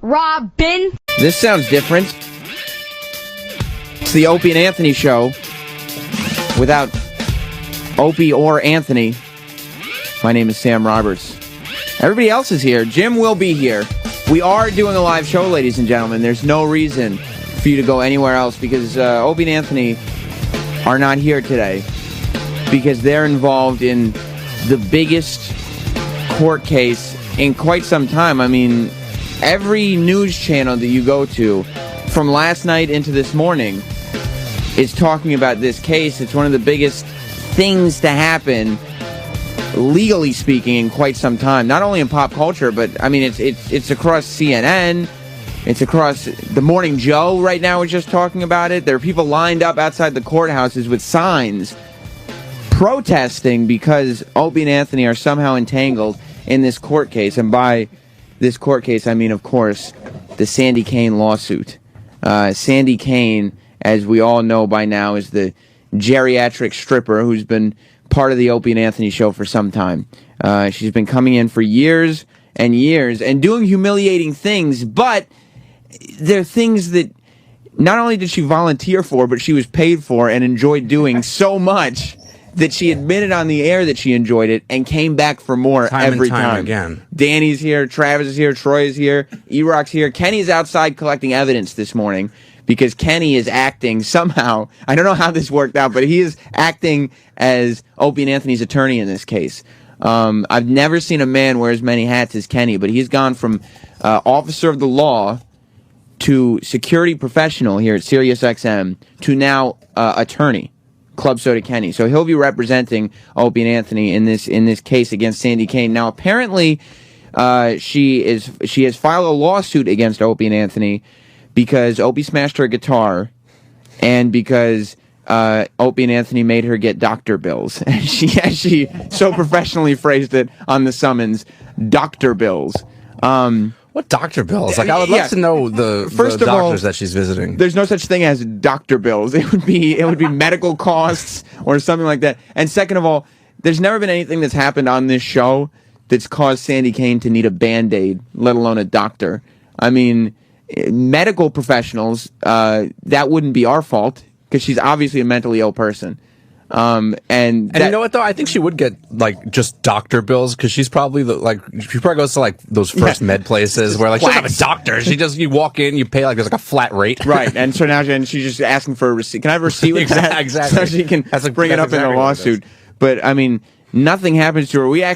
Robin. This sounds different. It's the Opie and Anthony show without Opie or Anthony. My name is Sam Roberts. Everybody else is here. Jim will be here. We are doing a live show, ladies and gentlemen. There's no reason for you to go anywhere else because Opie and Anthony are not here today because they're involved in the biggest court case in quite some time. I mean, every news channel that you go to, from last night into this morning, is talking about this case. It's one of the biggest things to happen, legally speaking, in quite some time. Not only in pop culture, but I mean, it's across CNN. It's across the Morning Joe right now is just talking about it. There are people lined up outside the courthouses with signs protesting because Opie and Anthony are somehow entangled in this court case. And by this court case, I mean, of course, the Sandy Kane lawsuit. Sandy Kane, as we all know by now, is the geriatric stripper who's been part of the Opie and Anthony show for some time. She's been coming in for years and years and doing humiliating things, but they're things that not only did she volunteer for, but she was paid for and enjoyed doing so much that she admitted on the air that she enjoyed it and came back for more every time. Again. Danny's here, Travis is here, Troy is here, E-Rock's here. Kenny's outside collecting evidence this morning because Kenny is acting somehow. I don't know how this worked out, but he is acting as Opie and Anthony's attorney in this case. I've never seen a man wear as many hats as Kenny, but he's gone from officer of the law to security professional here at SiriusXM to now attorney. Club Soda Kenny. So he'll be representing Opie and Anthony in this case against Sandy Kane. Now apparently she has filed a lawsuit against Opie and Anthony because Opie smashed her guitar and because Opie and Anthony made her get doctor bills. She so professionally phrased it on the summons, doctor bills. What doctor bills? Like, I would love to know the doctors that she's visiting. There's no such thing as doctor bills. It would be medical costs or something like that. And second of all, there's never been anything that's happened on this show that's caused Sandy Kane to need a Band-Aid, let alone a doctor. I mean, medical professionals, that wouldn't be our fault because she's obviously a mentally ill person. And you know what though? I think she would get like just doctor bills because she's probably she probably goes to like those first med places where like she doesn't have a doctor. She just you walk in, you pay like there's like a flat rate, right? And so now she's just asking for a receipt. Can I have a receipt with that? Exactly. So she can bring it up in the lawsuit. But I mean, nothing happens to her.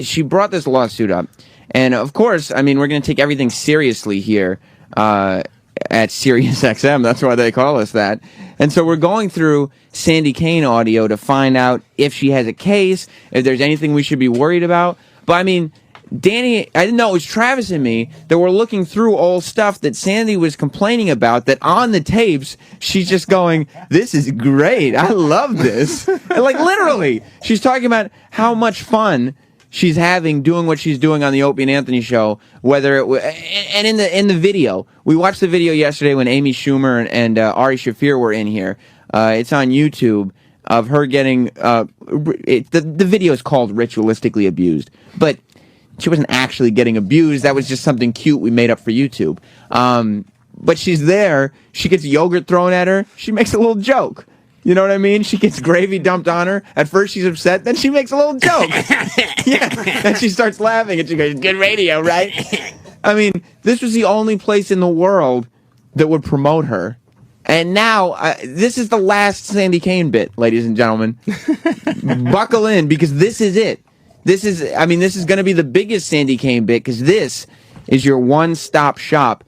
She brought this lawsuit up, and of course, I mean, we're going to take everything seriously here. At SiriusXM, that's why they call us that. And so we're going through Sandy Kane audio to find out if she has a case, if there's anything we should be worried about. But I mean, Danny, I didn't know it was Travis and me that were looking through old stuff that Sandy was complaining about, that on the tapes, she's just going, this is great, I love this. And like literally, she's talking about how much fun she's having doing what she's doing on the Opie and Anthony show, and in the video. We watched the video yesterday when Amy Schumer and Ari Shaffir were in here. It's on YouTube of her getting, the video is called Ritualistically Abused, but she wasn't actually getting abused. That was just something cute we made up for YouTube. But she's there, she gets yogurt thrown at her, she makes a little joke. You know what I mean? She gets gravy dumped on her. At first she's upset, then she makes a little joke. Yeah. Then she starts laughing and she goes, good radio, right? I mean, this was the only place in the world that would promote her. And now, this is the last Sandy Kane bit, ladies and gentlemen. Buckle in, because this is it. This is going to be the biggest Sandy Kane bit, because this is your one-stop shop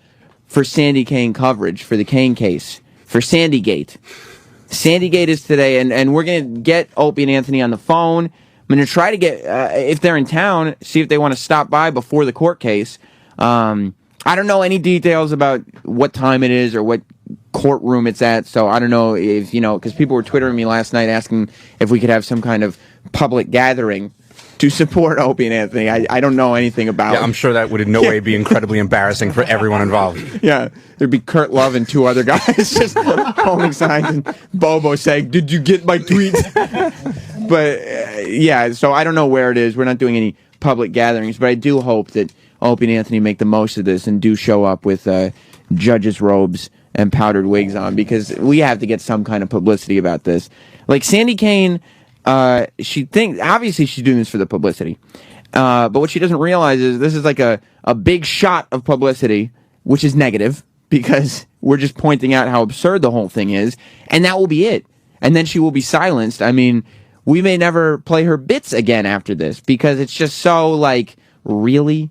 for Sandy Kane coverage, for the Kane case, for Sandygate. Sandygate is today, and we're going to get Opie and Anthony on the phone. I'm going to try to get, if they're in town, see if they want to stop by before the court case. I don't know any details about what time it is or what courtroom it's at, so I don't know if, because people were Twittering me last night asking if we could have some kind of public gathering to support Opie and Anthony. I don't know anything about it. I'm sure that would in no way be incredibly embarrassing for everyone involved. Yeah, there'd be Kurt Love and two other guys just holding signs and Bobo saying, did you get my tweet? But, yeah, so I don't know where it is. We're not doing any public gatherings, but I do hope that Opie and Anthony make the most of this and do show up with judges' robes and powdered wigs on, because we have to get some kind of publicity about this. Like Sandy Kane, obviously she's doing this for the publicity. But what she doesn't realize is this is like a big shot of publicity, which is negative, because we're just pointing out how absurd the whole thing is, and that will be it. And then she will be silenced. I mean, we may never play her bits again after this, because it's just so, like, really?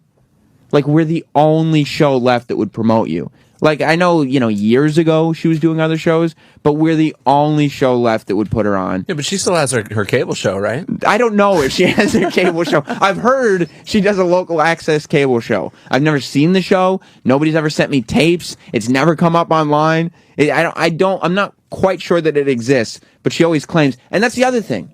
Like, we're the only show left that would promote you. Like, I know, years ago she was doing other shows, but we're the only show left that would put her on. Yeah, but she still has her cable show, right? I don't know if she has her cable show. I've heard she does a local access cable show. I've never seen the show. Nobody's ever sent me tapes. It's never come up online. I'm not quite sure that it exists, but she always claims. And that's the other thing.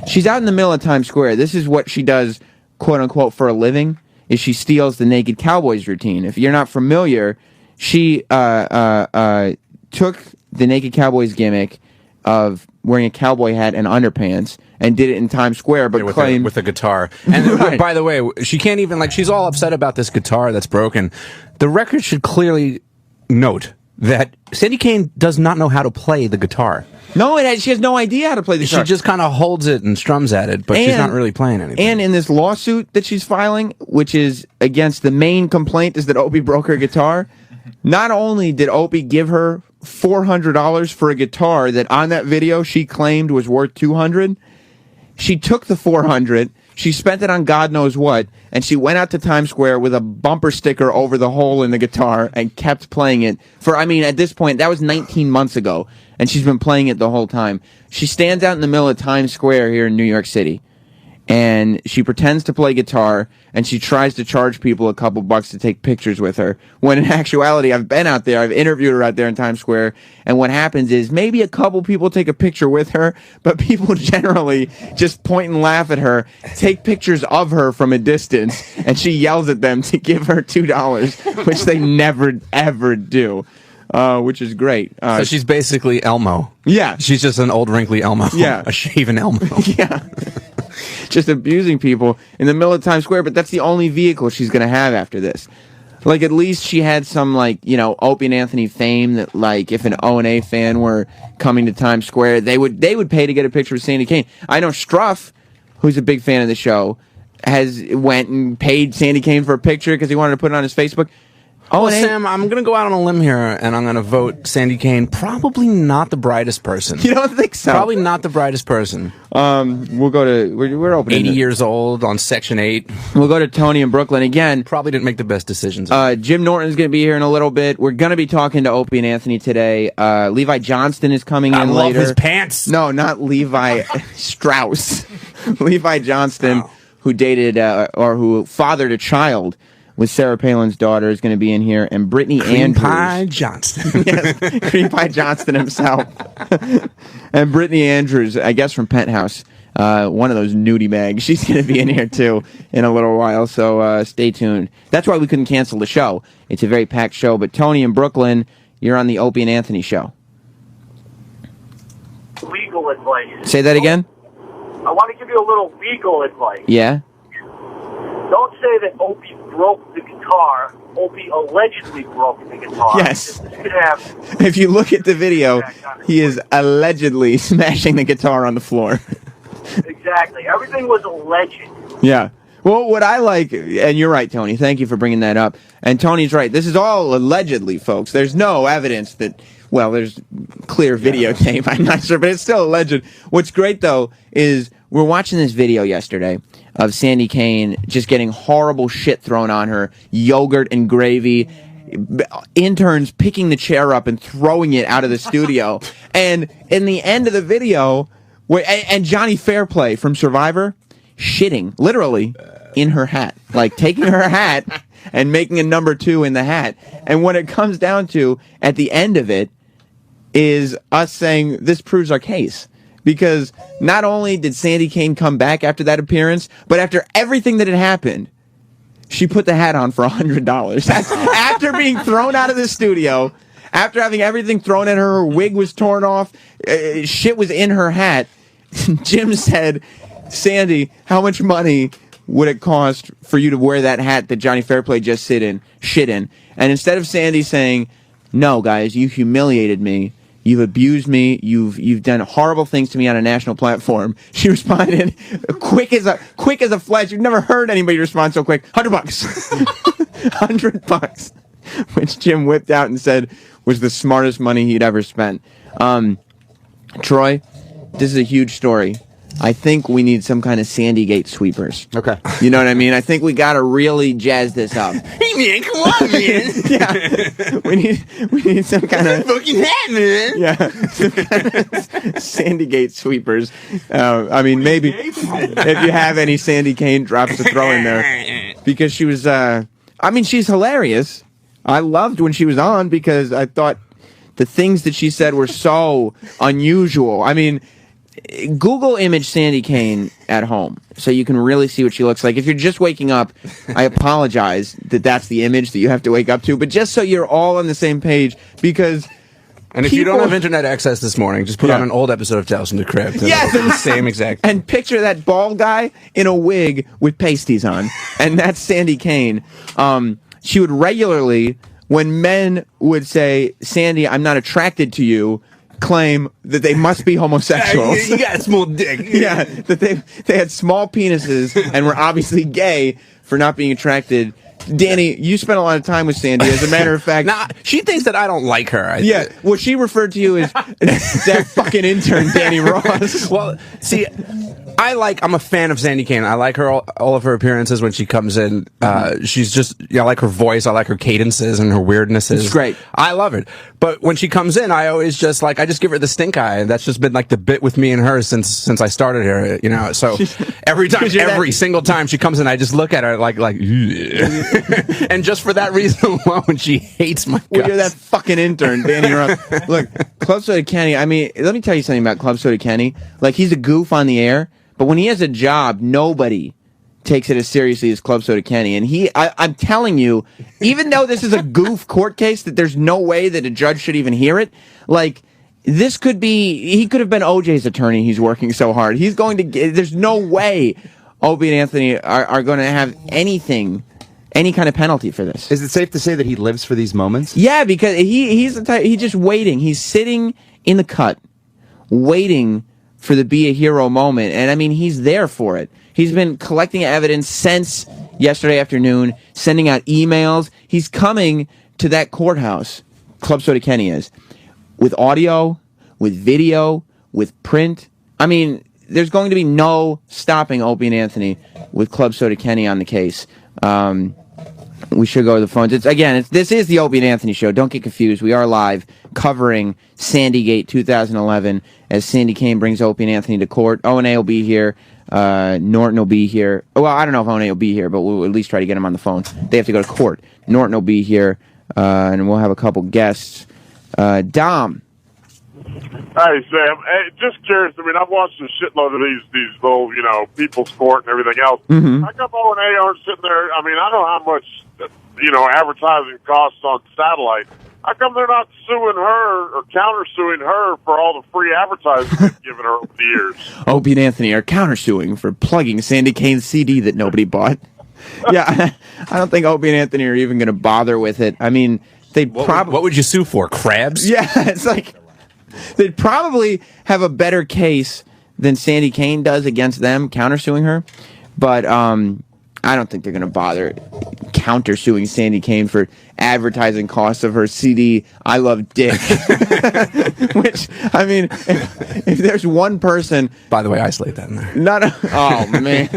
She's out in the middle of Times Square. This is what she does, quote unquote, for a living, is she steals the Naked Cowboys routine. If you're not familiar, she took the Naked Cowboys gimmick of wearing a cowboy hat and underpants and did it in Times Square, but claimed with a guitar. And right. By the way, she can't even, like, she's all upset about this guitar that's broken. The record should clearly note that Sandy Kane does not know how to play the guitar. No, she has no idea how to play the guitar. She just kind of holds it and strums at it, but she's not really playing anything. And in this lawsuit that she's filing, which is against the main complaint is that Opie broke her guitar, not only did Opie give her $400 for a guitar that on that video she claimed was worth $200, she took the $400, she spent it on God knows what, and she went out to Times Square with a bumper sticker over the hole in the guitar and kept playing it for, at this point, that was 19 months ago, and she's been playing it the whole time. She stands out in the middle of Times Square here in New York City, and she pretends to play guitar, and she tries to charge people a couple bucks to take pictures with her, when in actuality, I've been out there, I've interviewed her out there in Times Square, and what happens is maybe a couple people take a picture with her, but people generally just point and laugh at her, take pictures of her from a distance, and she yells at them to give her $2, which they never, ever do. Which is great. So she's basically Elmo. Yeah. She's just an old wrinkly Elmo. Yeah. A shaven Elmo. Yeah. Just abusing people in the middle of Times Square, but that's the only vehicle she's going to have after this. Like, at least she had some, Opie and Anthony fame that, if an O&A fan were coming to Times Square, they would pay to get a picture with Sandy Kane. I know Struff, who's a big fan of the show, went and paid Sandy Kane for a picture because he wanted to put it on his Facebook. Oh, Sam, I'm going to go out on a limb here, and I'm going to vote Sandy Kane. Probably not the brightest person. You don't think so? Probably not the brightest person. We'll go to... We're opening... 80 years old on Section 8. We'll go to Tony in Brooklyn again. Probably didn't make the best decisions. Jim Norton's going to be here in a little bit. We're going to be talking to Opie and Anthony today. Levi Johnston is coming in later. I love his pants. No, not Levi Strauss. Levi Johnston, who dated or who fathered a child with Sarah Palin's daughter, is going to be in here, and Brittany Andrews. Pie Johnston. Yes, Cream Pie Johnston himself. And Brittany Andrews, I guess from Penthouse, one of those nudie mags. She's going to be in here, too, in a little while, so stay tuned. That's why we couldn't cancel the show. It's a very packed show, but Tony in Brooklyn, you're on the Opie and Anthony show. Legal advice. Say that again? I want to give you a little legal advice. Yeah? Don't say that Opie broke the guitar. Opie allegedly broke the guitar. Yes. This could have... If you look at the video, he is allegedly smashing the guitar on the floor. Exactly. Everything was alleged. Yeah. Well, what I like, and you're right, Tony, thank you for bringing that up. And Tony's right. This is all allegedly, folks. There's no evidence that, there's clear videotape. I'm not sure, but it's still alleged. What's great, though, is we're watching this video yesterday of Sandy Kane just getting horrible shit thrown on her, yogurt and gravy, interns picking the chair up and throwing it out of the studio. And in the end of the video, and Johnny Fairplay from Survivor shitting, literally, in her hat. Like, taking her hat and making a number 2 in the hat. And what it comes down to, at the end of it, is us saying, this proves our case. Because not only did Sandy Kane come back after that appearance, but after everything that had happened, she put the hat on for $100. That's after being thrown out of the studio, after having everything thrown at her, her wig was torn off, shit was in her hat. Jim said, Sandy, how much money would it cost for you to wear that hat that Johnny Fairplay just shit in? And instead of Sandy saying, no, guys, you humiliated me, you've abused me, you've done horrible things to me on a national platform, she responded quick as a flash. You've never heard anybody respond so quick. $100. $100. Which Jim whipped out and said was the smartest money he'd ever spent. Troy, this is a huge story. I think we need some kind of Sandygate sweepers. Okay. You know what I mean? I think we got to really jazz this up. Hey, man, come on, man. Yeah. We need some kind of fucking hat, man. Yeah. Some kind of Sandygate sweepers. I mean, maybe if you have any Sandy Kane drops to throw in there. Because she was, she's hilarious. I loved when she was on because I thought the things that she said were so unusual. I mean, Google image Sandy Kane at home so you can really see what she looks like. If you're just waking up, I apologize that that's the image that you have to wake up to, but just so you're all on the same page, because and if you don't have internet access this morning, just put on an old episode of Tales from the Crypt. Yes, the same exact. And picture that bald guy in a wig with pasties on, and that's Sandy Kane. She would regularly, when men would say, Sandy, I'm not attracted to you, claim that they must be homosexuals. You got a small dick. Yeah, that they had small penises and were obviously gay for not being attracted. Danny, you spent a lot of time with Sandy. As a matter of fact, nah, she thinks that I don't like her. Yeah, what she referred to you as that fucking intern, Danny Ross. Well, see, I'm a fan of Sandy Kane. I like her all of her appearances when she comes in. She's just, I like her voice. I like her cadences and her weirdnesses. It's great. I love it. But when she comes in, I always just I just give her the stink eye. And that's just been like the bit with me and her since I started here. You know, so every single time she comes in, I just look at her like. And just for that reason alone, she hates my guts. Well, you're that fucking intern, Danny Ross. Look, Club Soda Kenny, I mean, let me tell you something about Club Soda Kenny. Like, he's a goof on the air, but when he has a job, nobody takes it as seriously as Club Soda Kenny. And I'm telling you, even though this is a goof court case that there's no way that a judge should even hear it, like, he could have been OJ's attorney. He's working so hard. He's going to get, there's no way Opie and Anthony are going to have any kind of penalty for this. Is it safe to say that he lives for these moments? Yeah, because he's the type, he's just waiting. He's sitting in the cut, waiting for the be a hero moment. And I mean, he's there for it. He's been collecting evidence since yesterday afternoon, sending out emails. He's coming to that courthouse, Club Soda Kenny is, with audio, with video, with print. I mean, there's going to be no stopping Opie and Anthony with Club Soda Kenny on the case. We should go to the phones. This is the Opie and Anthony show. Don't get confused. We are live covering Sandygate 2011 as Sandy Kane brings Opie and Anthony to court. O&A will be here. Norton will be here. Well, I don't know if O&A will be here, but we'll at least try to get him on the phone. They have to go to court. Norton will be here, and we'll have a couple guests. Dom. Hey, Sam. Hey, just curious. I mean, I've watched a shitload of these little, People's Court and everything else. Mm-hmm. How come O&A aren't sitting there? I mean, I know how much, advertising costs on satellite. How come they're not suing her or countersuing her for all the free advertising they've given her over the years? Opie and Anthony are countersuing for plugging Sandy Kane's CD that nobody bought. Yeah, I don't think Opie and Anthony are even going to bother with it. I mean, they'd probably... What would you sue for? Crabs? Yeah, it's like... They'd probably have a better case than Sandy Kane does against them countersuing her, but I don't think they're going to bother countersuing Sandy Kane for advertising costs of her CD, I Love Dick. Which, I mean, if there's one person... By the way, isolate that in there. Oh, man.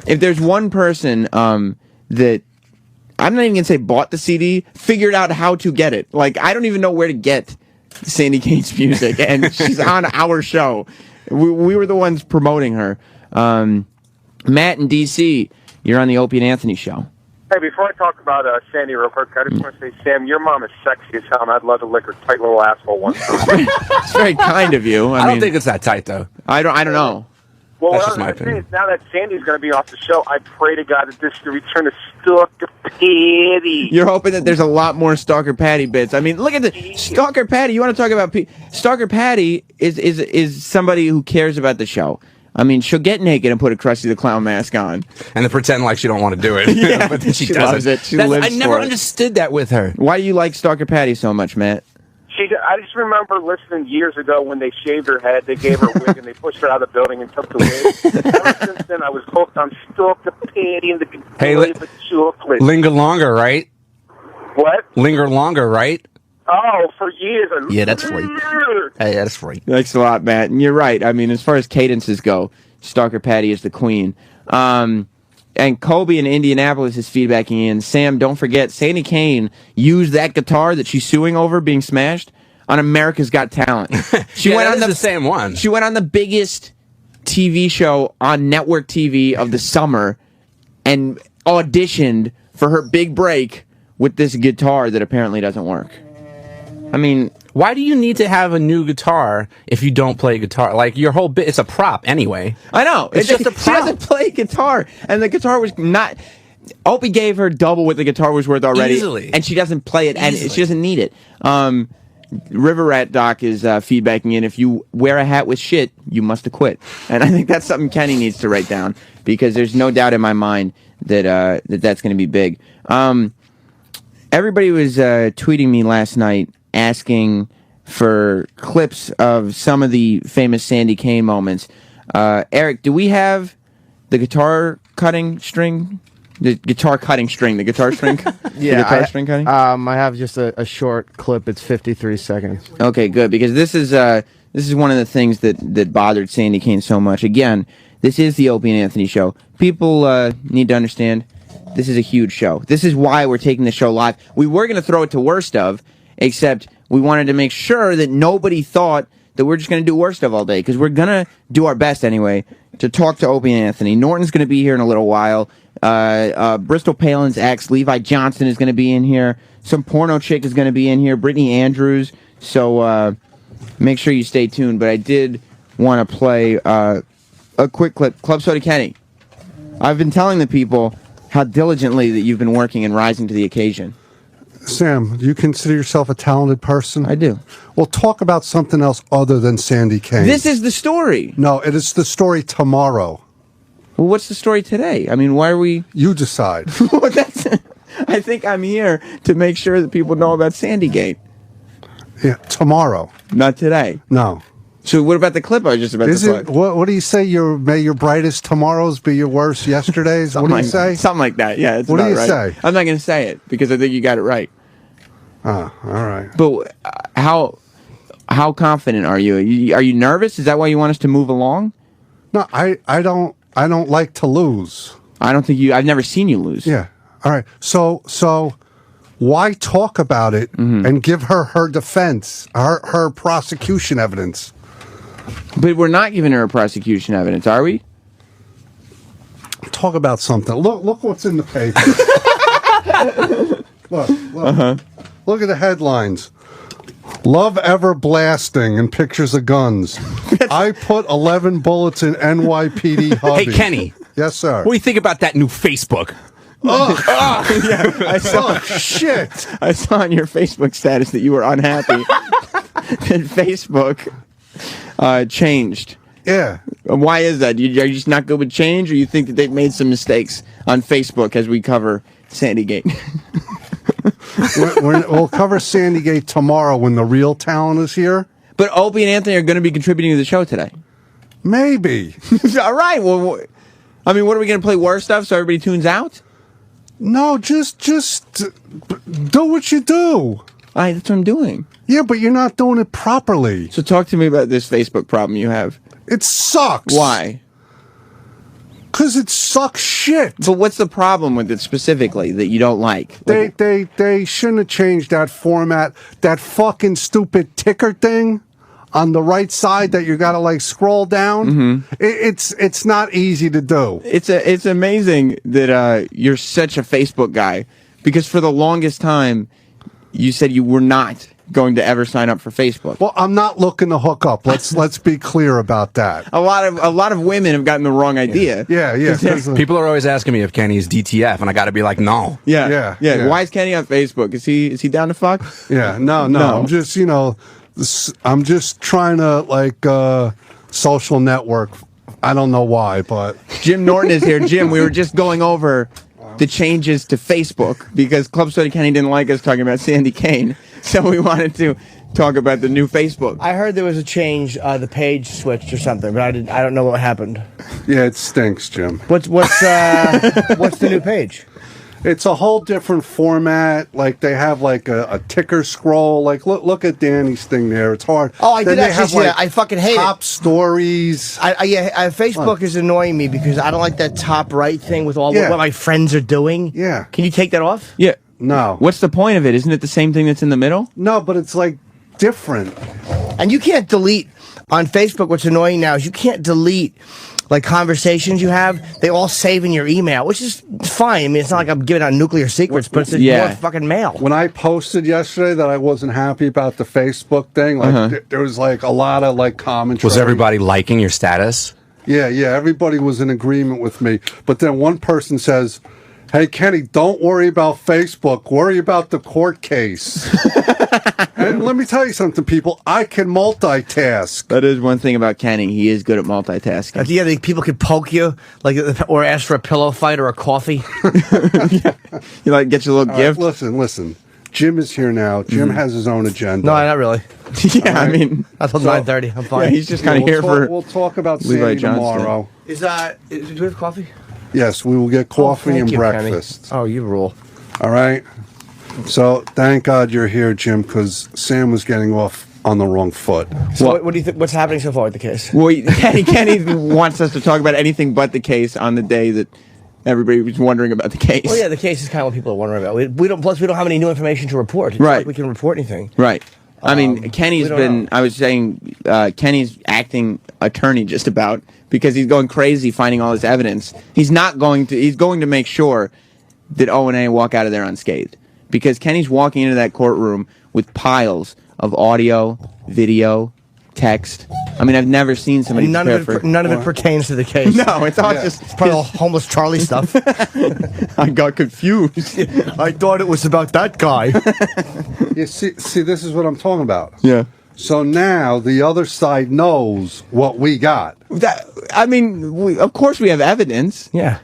If there's one person that... I'm not even going to say bought the CD, figured out how to get it. Like, I don't even know where to get Sandy Kane's music, and she's on our show. We were the ones promoting her. Matt in D.C., you're on the Opie and Anthony show. Hey, before I talk about Sandy real quick, I just want to say, Sam, your mom is sexy as hell, and I'd love to lick her tight little asshole once. It's very kind of you. I don't think it's that tight, though. I don't know. Well, That's what just I my was going to say opinion. is now that Sandy's going to be off the show, I pray to God that this is the return to Stalker Patty. You're hoping that there's a lot more Stalker Patty bits. I mean, look at the Stalker Patty. You want to talk about Stalker Patty is somebody who cares about the show. I mean, she'll get naked and put a Krusty the Clown mask on. And then pretend like she don't want to do it. Yeah, but then she loves doesn't. it. She lives I never for it. understood that with her. Why do you like Stalker Patty so much, Matt? I just remember listening years ago when they shaved her head, they gave her a wig, and they pushed her out of the building and took the wig. Ever since then, I was hooked on Stalker Patty and the Glory of the Chocolate. Linger longer, right? What? Linger longer, right? Oh, for years. Yeah, that's right. Hey, that's right. Thanks a lot, Matt. And you're right. I mean, as far as cadences go, Stalker Patty is the queen. And Kobe in Indianapolis is feedbacking in. Sam, don't forget, Sandy Kane used that guitar that she's suing over being smashed on America's Got Talent. She went on the same one. She went on the biggest TV show on network TV of the summer and auditioned for her big break with this guitar that apparently doesn't work. I mean, why do you need to have a new guitar if you don't play guitar? Like, your whole bit, it's a prop anyway. I know. It's just a prop. She doesn't play guitar, and the guitar was not... Opie gave her double what the guitar was worth already. Easily. And she doesn't play it, and she doesn't need it. River Rat Doc is feedbacking in, if you wear a hat with shit, you must have quit. And I think that's something Kenny needs to write down, because there's no doubt in my mind that that's going to be big. Everybody was tweeting me last night asking for clips of some of the famous Sandy Kane moments. Eric, do we have the guitar cutting string? The guitar cutting string, the guitar string? Yeah, the guitar string cutting? I have just a short clip. It's 53 seconds. Okay, good, because this is one of the things that bothered Sandy Kane so much. Again, this is the Opie and Anthony show. People need to understand this is a huge show. This is why we're taking the show live. We were going to throw it to Worst Of, except we wanted to make sure that nobody thought that we're just going to do Worst Of all day, because we're going to do our best anyway to talk to Opie and Anthony. Norton's going to be here in a little while. Bristol Palin's ex, Levi Johnson, is going to be in here. Some porno chick is going to be in here, Brittany Andrews. So make sure you stay tuned. But I did want to play a quick clip. Club Soda Kenny, I've been telling the people how diligently that you've been working and rising to the occasion. Sam, do you consider yourself a talented person? I do. Well, talk about something else other than Sandy Kane. This is the story. No, it is the story tomorrow. Well, what's the story today? I mean, why are we... You decide. Well, I think I'm here to make sure that people know about Sandy Kane. Yeah, tomorrow. Not today. No. So what about the clip I was just about to play? What do you say? May your brightest tomorrows be your worst yesterdays? What do you say? Something like that. Yeah, it's what do you right. say? I'm not going to say it because I think you got it right. Oh, all right. But how confident are you? Are you nervous? Is that why you want us to move along? No, I don't like to lose. I don't think you. I've never seen you lose. Yeah. All right. So why talk about it and give her defense, her prosecution evidence? But we're not giving her a prosecution evidence, are we? Talk about something. Look what's in the paper. Look. Look at the headlines. Love ever blasting and pictures of guns. I put 11 bullets in NYPD hubby. Hey, Kenny. Yes, sir. What do you think about that new Facebook? Yeah, I saw. Shit. I saw on your Facebook status that you were unhappy that Facebook changed. Yeah. Why is that? Are you just not good with change, or you think that they've made some mistakes on Facebook as we cover Sandygate? We'll cover Sandygate tomorrow when the real talent is here. But Opie and Anthony are going to be contributing to the show today. Maybe. All right. Well, I mean, what are we going to play? Worst Stuff so everybody tunes out? No, just do what you do. That's what I'm doing. Yeah, but you're not doing it properly. So talk to me about this Facebook problem you have. It sucks. Why? Because it sucks shit. But what's the problem with it specifically that you don't like? They shouldn't have changed that format. That fucking stupid ticker thing on the right side that you gotta like scroll down. It's not easy to do. It's amazing that you're such a Facebook guy, because for the longest time you said you were not going to ever sign up for Facebook. Well, I'm not looking to hook up. Let's be clear about that. A lot of women have gotten the wrong idea. Yeah. People are always asking me if Kenny's DTF, and I got to be like, no. Yeah. Why is Kenny on Facebook? Is he down to fuck? Yeah. No. I'm just trying to like social network I don't know why, but Jim Norton is here. Jim, we were just going over the changes to Facebook because Club Soda Kenny didn't like us talking about Sandy Kane, so we wanted to talk about the new Facebook. I heard there was a change. The page switched or something, but I don't know what happened. yeah, it stinks, Jim. What's the new page? It's a whole different format. Like they have like a ticker scroll. Like look at Danny's thing there. It's hard. Oh, I Then did they actually have, see like, that. I fucking hate top it. stories. Facebook is annoying me because I don't like that top right thing with all Yeah. what my friends are doing. Yeah. Can you take that off? Yeah. No. What's the point of it? Isn't it the same thing that's in the middle? No, but it's like different. And you can't delete on Facebook. What's annoying now is you can't delete like conversations you have. They all save in your email, which is fine. I mean, it's not like I'm giving out nuclear secrets, but it's more fucking mail. When I posted yesterday that I wasn't happy about the Facebook thing, like there was like a lot of like commentary. Was everybody liking your status? Yeah, everybody was in agreement with me. But then one person says, "Hey, Kenny, don't worry about Facebook. Worry about the court case." And let me tell you something, people. I can multitask. That is one thing about Kenny. He is good at multitasking. Yeah, people could poke you, like, or ask for a pillow fight or a coffee. You like get your little All right, gift. listen. Jim is here now. Jim has his own agenda. No, not really. Yeah, I mean, Until 9:30, I'm fine. yeah, he's just kind of here for. We'll talk about Levi Sandy Johnston. tomorrow. Do we have coffee? Yes, we will get coffee Thank and you, Kenny. breakfast. Oh, you rule. All right. So thank God you're here, Jim, because Sam was getting off on the wrong foot. So what do you think? What's happening so far with the case? Well, Kenny wants us to talk about anything but the case on the day that everybody was wondering about the case. Well, yeah, the case is kind of what people are wondering about. We don't. Plus, we don't have any new information to report. It's not Right. like we can report anything. Right. I mean, Kenny's we don't been. know. I was saying, Kenny's acting attorney just about because he's going crazy finding all this evidence. He's not going to. He's going to make sure that O&A walk out of there unscathed because Kenny's walking into that courtroom with piles of audio, video, text. I mean, I've never seen somebody. None of it pertains to the case. No, it's all just It's part of the homeless Charlie stuff. I got confused. I thought it was about that guy. You see, this is what I'm talking about. Yeah. So now the other side knows what we got. I mean, of course we have evidence. Yeah.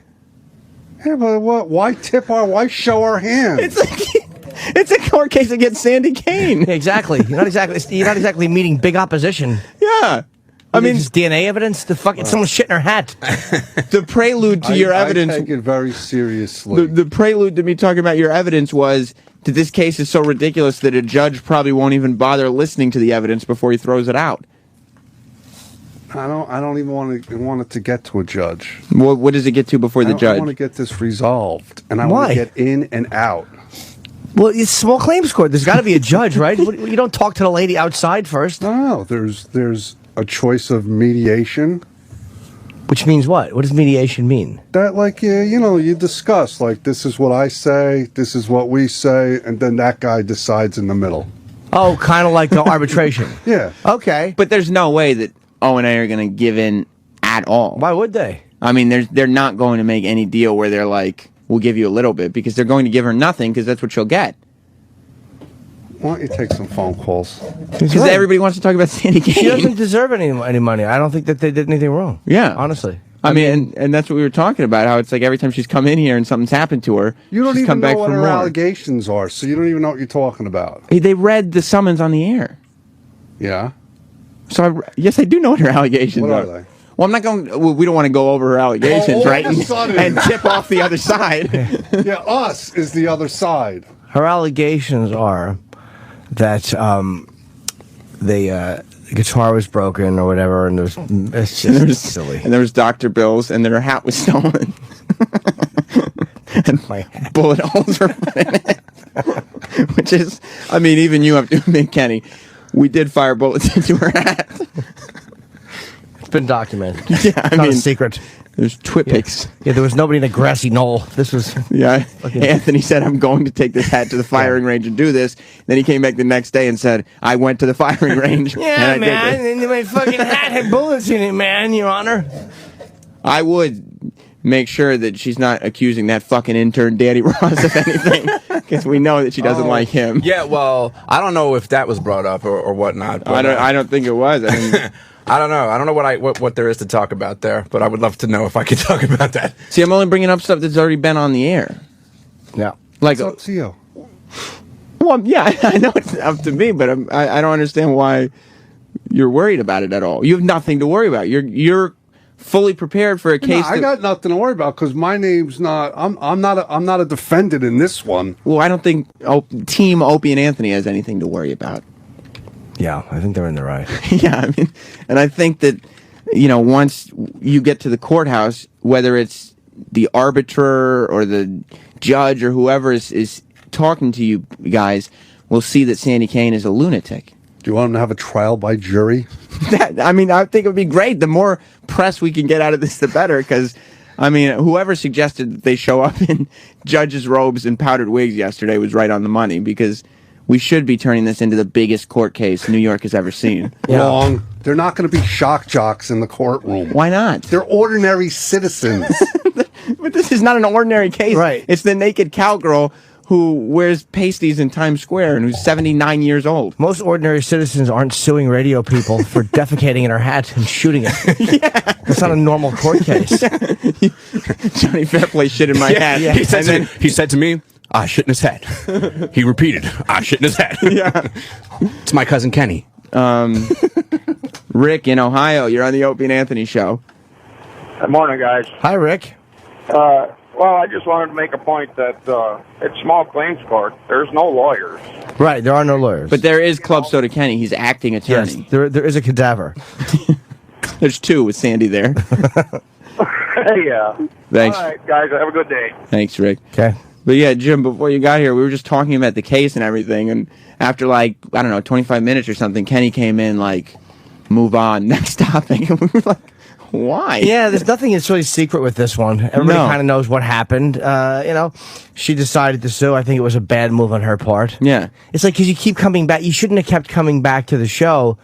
Yeah, but what? Why show our hand? It's a court case against Sandy Kane. Exactly. You're not exactly meeting big opposition. Yeah. I mean, it's DNA evidence. The fucking someone shit in her hat. the prelude to your evidence. I take it very seriously. The prelude to me talking about your evidence was that this case is so ridiculous that a judge probably won't even bother listening to the evidence before he throws it out. I don't even want it to get to a judge. Well, what does it get to before the judge? I want to get this resolved, and I Why? want to get in and out. Well, it's small claims court. There's got to be a judge, right? You don't talk to the lady outside first. No, there's a choice of mediation. Which means what? What does mediation mean? That, like, you discuss, like, this is what I say, this is what we say, and then that guy decides in the middle. Oh, kind of like the arbitration. Yeah. Okay. But there's no way that O&A are going to give in at all. Why would they? I mean, they're not going to make any deal where they're like, we'll give you a little bit, because they're going to give her nothing, because that's what she'll get. Why don't you take some phone calls? Because everybody wants to talk about Sandy Kane. She doesn't deserve any money. I don't think that they did anything wrong. Yeah. Honestly. I mean, and that's what we were talking about, how it's like every time she's come in here and something's happened to her, You don't she's even come back know what for her more. allegations are, so you don't even know what you're talking about. They read the summons on the air. Yeah? So, yes, I do know what her allegations What are are. they? Well, I'm not going. Well, we don't want to go over her allegations, Oh, right? all of a sudden. And tip off the other side. Yeah, us is the other side. Her allegations are that the guitar was broken or whatever, and it's just silly. And there was Dr. Bill's, and then her hat was stolen. And My hat. bullet holes were put in it. Which is, I mean, even you have to admit, Kenny, we did fire bullets into her hat. It's been documented. Yeah, I Not mean, a secret. there's Twitpics. Yeah, there was nobody in a grassy knoll. This was. Yeah, Okay. Anthony said, I'm going to take this hat to the firing range and do this. Then he came back the next day and said, I went to the firing range. and I did this. and my fucking hat had bullets in it, man, Your Honor. I would make sure that she's not accusing that fucking intern Daddy Ross of anything, because we know that she doesn't like him. Yeah, well, I don't know if that was brought up or whatnot. But, I don't think it was. I mean, I don't know. I don't know what there is to talk about there, but I would love to know if I could talk about that. See, I'm only bringing up stuff that's already been on the air. Yeah. Like, It's up to you. well, yeah, I know it's up to me, but I don't understand why you're worried about it at all. You have nothing to worry about. You're fully prepared for a case. I got nothing to worry about because my name's not. I'm not a defendant in this one. Well, I don't think Team Opie and Anthony has anything to worry about. Yeah, I think they're in the right. Yeah, I mean, and I think that, once you get to the courthouse, whether it's the arbiter or the judge or whoever is talking to you guys, will see that Sandy Kane is a lunatic. Do you want him to have a trial by jury? I think it would be great. The more press we can get out of this, the better, because, whoever suggested that they show up in judges' robes and powdered wigs yesterday was right on the money, because we should be turning this into the biggest court case New York has ever seen. Wrong. They're not going to be shock jocks in the courtroom. Why not? They're ordinary citizens. But this is not an ordinary case. Right. It's the naked cowgirl who wears pasties in Times Square and who's 79 years old. Most ordinary citizens aren't suing radio people for defecating in her hat and shooting it. Yeah. That's not a normal court case. Johnny Fairplay shit in my hat. Yeah. He said to me, "I shit in his hat." He repeated, "I shit in his hat." Yeah. It's my cousin Kenny. Rick in Ohio, you're on the Opie and Anthony show. Good morning, guys. Hi, Rick. Well, I just wanted to make a point that it's small claims court. There's no lawyers. Right, there are no lawyers. But there is Club Soda Kenny. He's acting attorney. Yes, there is a cadaver. There's two with Sandy there. Yeah. Thanks. All right, guys. Have a good day. Thanks, Rick. Okay. But yeah, Jim, before you got here, we were just talking about the case and everything, and after 25 minutes or something, Kenny came in move on, next topic, and we were like, why? Yeah, there's nothing that's really secret with this one. Everybody kind of knows what happened. She decided to sue. I think it was a bad move on her part. Yeah. It's like, because you keep coming back. You shouldn't have kept coming back to the show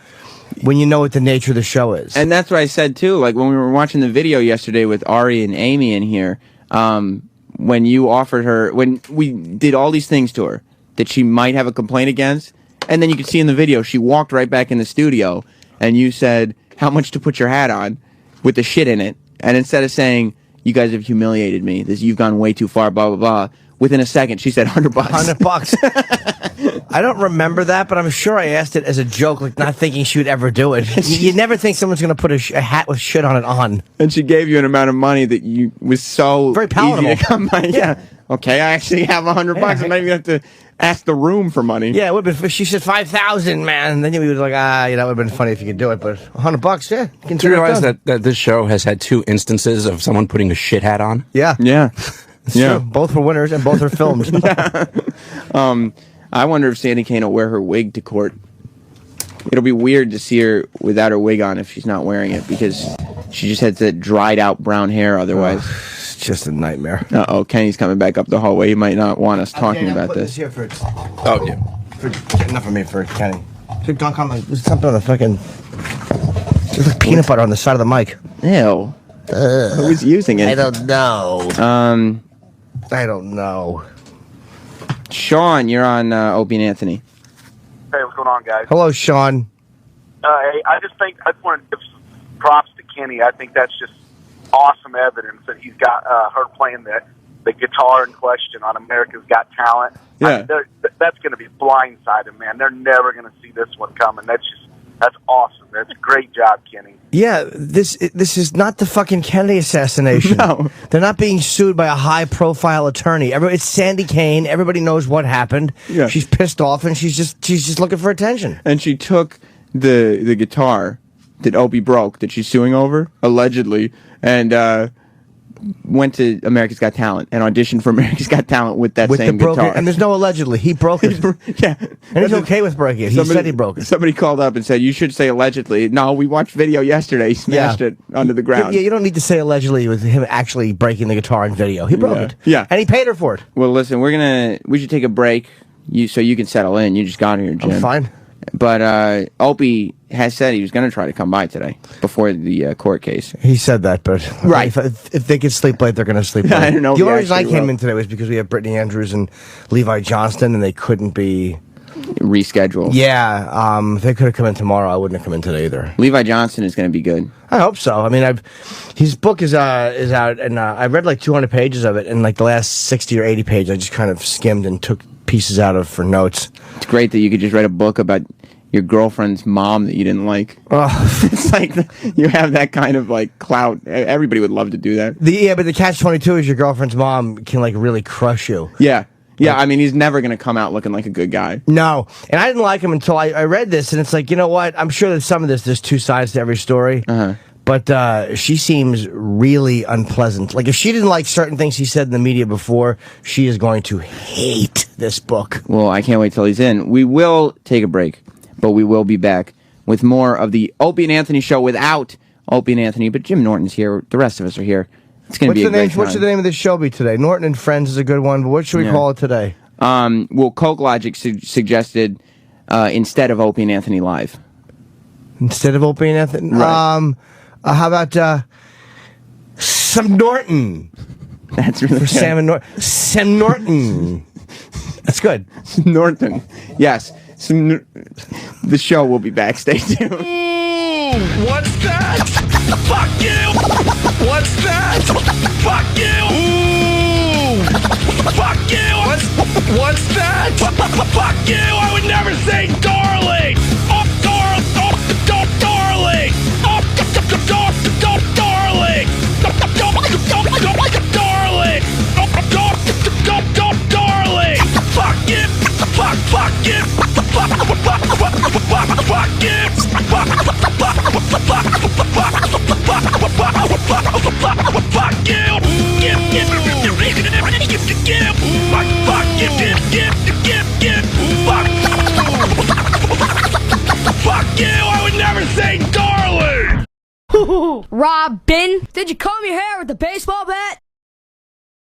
when you know what the nature of the show is. And that's what I said, too. Like, when we were watching the video yesterday with Ari and Amy in here, when you offered her, when we did all these things to her that she might have a complaint against, and then you could see in the video, she walked right back in the studio, and you said, how much to put your hat on? With the shit in it, and instead of saying, "You guys have humiliated me. You've gone way too far," blah blah blah. Within a second, she said $100. $100. I don't remember that, but I'm sure I asked it as a joke, not thinking she would ever do it. You never think someone's going to put a hat with shit on it on. And she gave you an amount of money that was so very palatable. Easy to come by. Yeah. Okay, I actually have $100. I'm not even have to ask the room for money. Yeah, it would have been. She said 5,000, man. And then we would like, that would have been funny if you could do it. But $100, yeah. Do you realize that this show has had 2 instances of someone putting a shit hat on? Yeah. Yeah. It's true. Both were winners and both are filmed. I wonder if Sandy Kane will wear her wig to court. It'll be weird to see her without her wig on if she's not wearing it, because she just has that dried out brown hair otherwise. It's just a nightmare. Uh-oh, Kenny's coming back up the hallway. He might not want us talking about this. Here for Oh, yeah. Enough for me for Kenny. Don't come. There's something on the fucking. There's like peanut butter on the side of the mic. Ew. Who's using it? I don't know. I don't know. Sean, you're on Opie and Anthony. Hey, what's going on, guys? Hello, Sean. Hey, I just want to give props to Kenny. I think that's just awesome evidence that he's got her playing the guitar in question on America's Got Talent. Yeah. That's going to be blindsided, man. They're never going to see this one coming. That's awesome. That's a great job, Kenny. Yeah, this is not the fucking Kennedy assassination. No. They're not being sued by a high-profile attorney. It's Sandy Kane. Everybody knows what happened. Yeah. She's pissed off, and she's just looking for attention. And she took the guitar that Opie broke, that she's suing over, allegedly, and went to America's Got Talent and auditioned for America's Got Talent with that same guitar. And there's no allegedly. He broke it. Yeah. And he's okay with breaking it. He said he broke it. Somebody called up and said, you should say allegedly. No, we watched video yesterday. He smashed it onto the ground. Yeah, you don't need to say allegedly with him actually breaking the guitar in video. He broke it. Yeah. And he paid her for it. Well, listen, we should take a break so you can settle in. You just got here, Jim. I'm fine. But Opie has said he was going to try to come by today before the court case. He said that, but right. If they could sleep late, they're going to sleep late. I don't know. The only reason I came in today was because we have Brittany Andrews and Levi Johnston, and they couldn't be. reschedule. Yeah, if they could have come in tomorrow, I wouldn't have come in today either. Levi Johnson is going to be good. I hope so. I mean, his book is out, and I've read like 200 pages of it, and like the last 60 or 80 pages, I just kind of skimmed and took pieces out of for notes. It's great that you could just write a book about your girlfriend's mom that you didn't like. Oh. It's like you have that kind of like clout. Everybody would love to do that. Yeah, but the catch-22 is your girlfriend's mom can like really crush you. Yeah. Yeah, I mean, he's never going to come out looking like a good guy. No, and I didn't like him until I read this, and it's like, you know what? I'm sure that some of this, there's two sides to every story. But she seems really unpleasant. Like, if she didn't like certain things he said in the media before, she is going to hate this book. Well, I can't wait till he's in. We will take a break, but we will be back with more of the Opie and Anthony show without Opie and Anthony, but Jim Norton's here. The rest of us are here. It's going to be a great time. What's the name of this show be today? Norton and Friends is a good one, but what should we call it today? Well, Coke Logic suggested instead of Opie and Anthony Live. Instead of Opie and Anthony? Right. How about some Norton? That's really for good. Sam and Norton. Sam Norton. That's good. Norton. Yes. The show will be back. Stay tuned. Ooh, what's that? Fuck you! What's that? Fuck you! Ooh! Fuck you! What's that? Fuck you! I would never say darling! Oh, darling! Darling! Oh, darling! Darling! Fuck you! Fuck you! Fuck you! Fuck you! Fuck you! I would never say darling! Robin, did you comb your hair with a baseball bat?